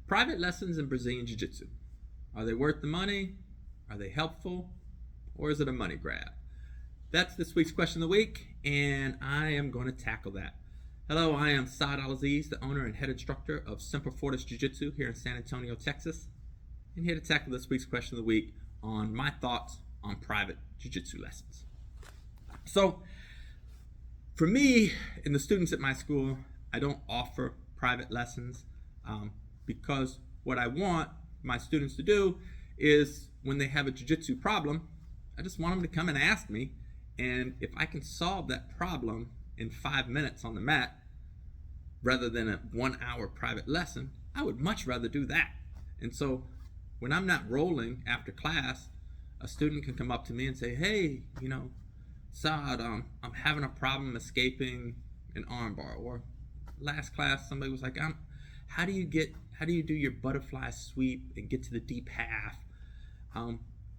Private lessons in Brazilian Jiu-Jitsu. Are they worth the money? Are they helpful? Or is it a money grab? That's this week's question of the week, and I am going to tackle that. Hello, I am Saad Al-Aziz, the owner and head instructor of Semper Fortis Jiu-Jitsu here in San Antonio, Texas, and here to tackle this week's question of the week on my thoughts on private Jiu-Jitsu lessons. So, for me and the students at my school, I don't offer private lessons because what I want my students to do is when they have a jiu-jitsu problem, I just want them to come and ask me, and if I can solve that problem in 5 minutes on the mat rather than a 1 hour private lesson, I would much rather do that. And so when I'm not rolling after class, a student can come up to me and say, hey, Saad, I'm having a problem escaping an armbar. Or last class, somebody was like, how do you do your butterfly sweep and get to the deep half?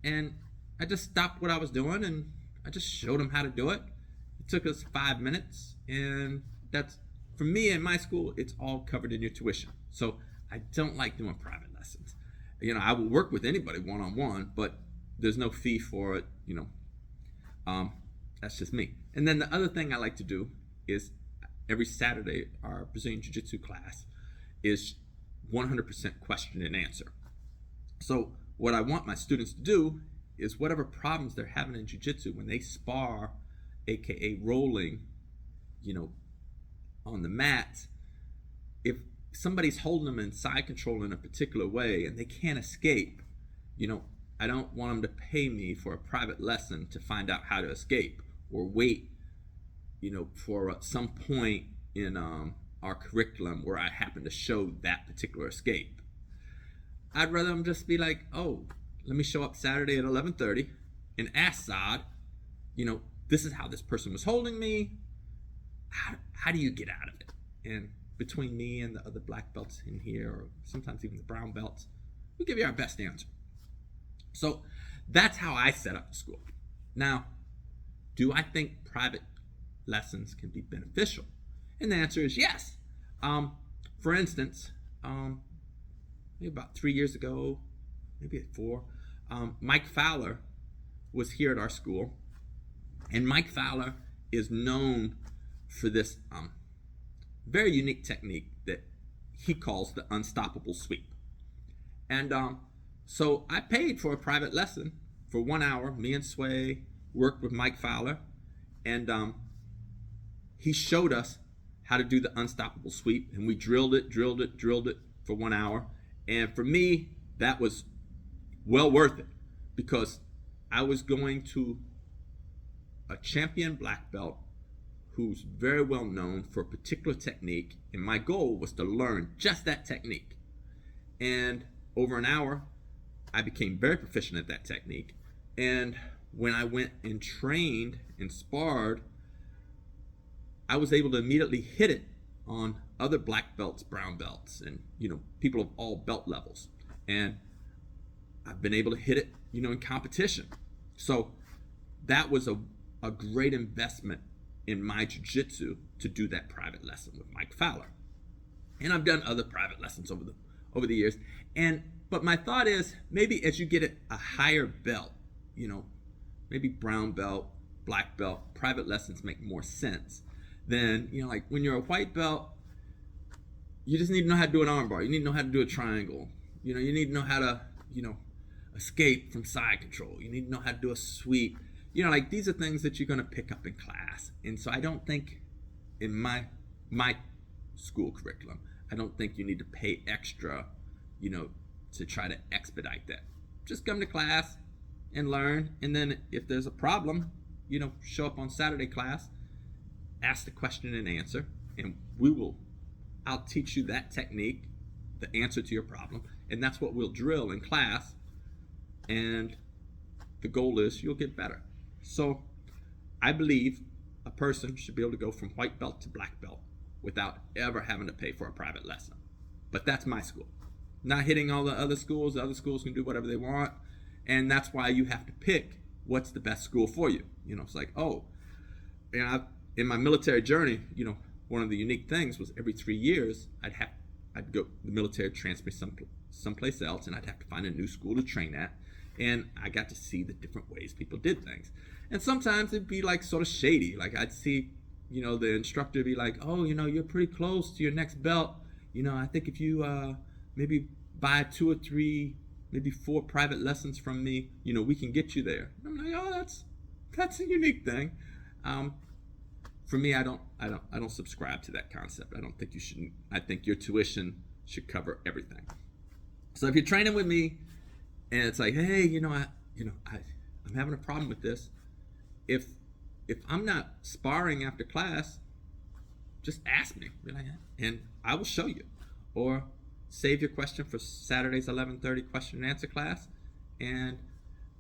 And I just stopped what I was doing and I just showed them how to do it. It took us 5 minutes, and that's, for me in my school, it's all covered in your tuition. So I don't like doing private lessons. I will work with anybody one-on-one, but there's no fee for it, That's just me. And then the other thing I like to do is every Saturday, our Brazilian Jiu-Jitsu class is 100% question and answer. So what I want my students to do is whatever problems they're having in Jiu-Jitsu when they spar, aka rolling, on the mat, if somebody's holding them in side control in a particular way and they can't escape, I don't want them to pay me for a private lesson to find out how to escape, or wait, for some point in our curriculum where I happen to show that particular escape. I'd rather them just be like, oh, let me show up Saturday at 11:30 and ask Saad, this is how this person was holding me. How do you get out of it? And between me and the other black belts in here, or sometimes even the brown belts, we'll give you our best answer. So that's how I set up the school. Now, do I think private lessons can be beneficial? And the answer is yes. For instance, maybe about 3 years ago, maybe 4, Mike Fowler was here at our school, and Mike Fowler is known for this very unique technique that he calls the unstoppable sweep. And so I paid for a private lesson for 1 hour. Me and Sway worked with Mike Fowler, and he showed us how to do the unstoppable sweep, and we drilled it for 1 hour. And for me, that was well worth it, because I was going to a champion black belt who's very well known for a particular technique, and my goal was to learn just that technique. And over an hour, I became very proficient at that technique. And when I went and trained and sparred, I was able to immediately hit it on other black belts, brown belts, and people of all belt levels. And I've been able to hit it, in competition. So that was a great investment in my jiu-jitsu to do that private lesson with Mike Fowler. And I've done other private lessons over the years. But my thought is, maybe as you get a higher belt, maybe brown belt, black belt, private lessons make more sense than, like when you're a white belt, you just need to know how to do an armbar. You need to know how to do a triangle. You need to know how to, escape from side control. You need to know how to do a sweep. These are things that you're going to pick up in class. And so I don't think in my school curriculum, I don't think you need to pay extra, to try to expedite that. Just come to class and learn. And then if there's a problem, show up on Saturday class, ask the question and answer, and I'll teach you that technique, the answer to your problem. And that's what we'll drill in class. And the goal is you'll get better. So I believe a person should be able to go from white belt to black belt without ever having to pay for a private lesson. But that's my school. Not hitting all the other schools. The other schools can do whatever they want. And that's why you have to pick what's the best school for you. It's like, in my military journey, one of the unique things was every 3 years, I'd have I'd go, the military transfer me someplace else, and I'd have to find a new school to train at. And I got to see the different ways people did things. And sometimes it'd be like sort of shady. Like I'd see, the instructor be like, oh, you're pretty close to your next belt. I think if you maybe buy 2 or 3, maybe 4 private lessons from me, we can get you there. I'm like, oh, that's a unique thing. For me, I don't subscribe to that concept. I don't think you should. I think your tuition should cover everything. So if you're training with me, and it's like, hey, I'm having a problem with this. If I'm not sparring after class, just ask me, and I will show you. Or save your question for Saturday's 11:30 question and answer class, and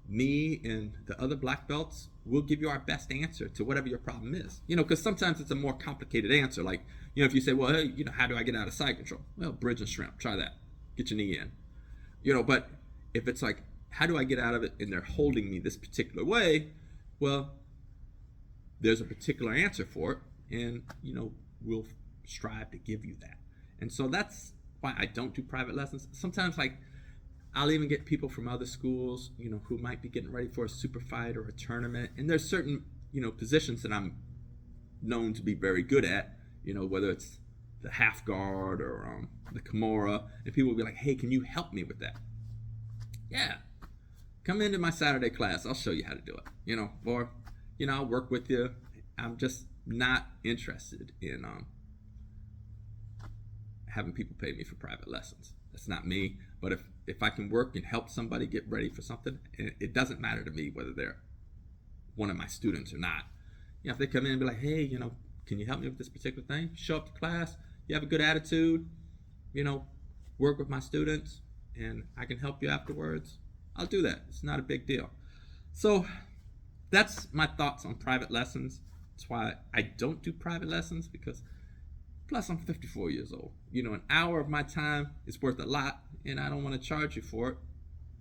me and the other black belts will give you our best answer to whatever your problem is. Because sometimes it's a more complicated answer. Like, if you say, well, hey, how do I get out of side control? Well, bridge and shrimp. Try that. Get your knee in. But if it's like, how do I get out of it? And they're holding me this particular way. Well, there's a particular answer for it, and we'll strive to give you that. And so that's why I don't do private lessons. Sometimes, like, I'll even get people from other schools, who might be getting ready for a super fight or a tournament, and there's certain positions that I'm known to be very good at, whether it's the half guard or the Kimura, and people will be like, hey, can you help me with that? Yeah, come into my Saturday class. I'll show you how to do it, or, I'll work with you. I'm just not interested in having people pay me for private lessons. That's not me. But if I can work and help somebody get ready for something, it doesn't matter to me whether they're one of my students or not. If they come in and be like, hey, can you help me with this particular thing? Show up to class, you have a good attitude, work with my students, and I can help you afterwards, I'll do that. It's not a big deal. So that's my thoughts on private lessons. That's why I don't do private lessons, because plus I'm 54 years old. An hour of my time is worth a lot, and I don't want to charge you for it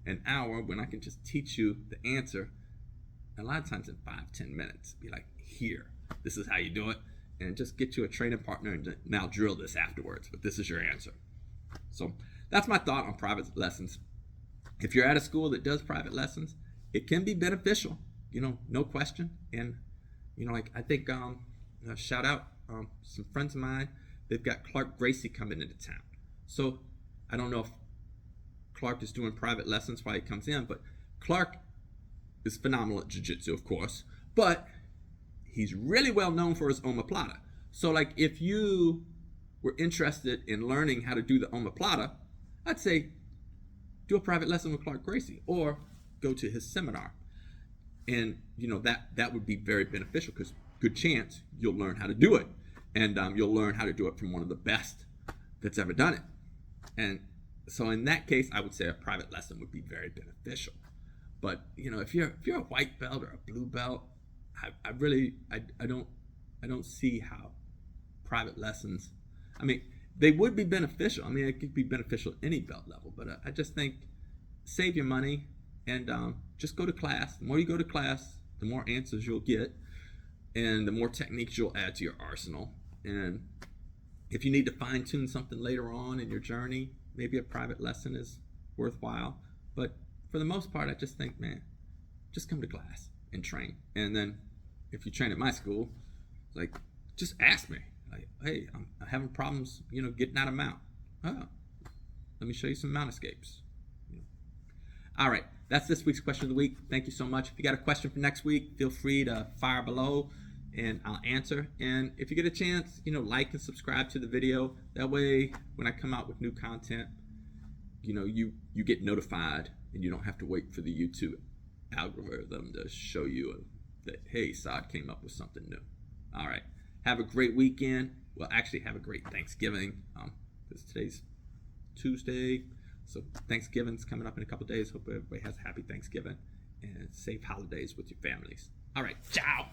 an hour when I can just teach you the answer a lot of times in 5-10 minutes. Be like, here, this is how you do it, and just get you a training partner and now drill this afterwards, but this is your answer. So that's my thought on private lessons. If you're at a school that does private lessons, it can be beneficial, no question. And like, I think shout out some friends of mine. They've got Clark Gracie coming into town. So I don't know if Clark is doing private lessons while he comes in, but Clark is phenomenal at jiu-jitsu, of course, but he's really well known for his omoplata. So like, if you were interested in learning how to do the omoplata, I'd say do a private lesson with Clark Gracie, or go to his seminar. And that would be very beneficial, because good chance you'll learn how to do it, and you'll learn how to do it from one of the best that's ever done it. And so in that case, I would say a private lesson would be very beneficial. But if you're a white belt or a blue belt, I don't see how private lessons, they would be beneficial. It could be beneficial at any belt level, but I just think save your money and just go to class. The more you go to class, the more answers you'll get, and the more techniques you'll add to your arsenal. And if you need to fine-tune something later on in your journey, maybe a private lesson is worthwhile. But for the most part, I just think, man, just come to class and train. And then if you train at my school, like, just ask me. Like, hey, I'm having problems, getting out of mount. Oh, let me show you some mount escapes. All right, that's this week's question of the week. Thank you so much. If you got a question for next week, feel free to fire below and I'll answer. And if you get a chance, like and subscribe to the video. That way, when I come out with new content, you get notified, and you don't have to wait for the YouTube algorithm to show you that, hey, Saad came up with something new. All right, have a great weekend. Well, actually, have a great Thanksgiving, because today's Tuesday. So Thanksgiving's coming up in a couple days. Hope everybody has a happy Thanksgiving and safe holidays with your families. All right, ciao.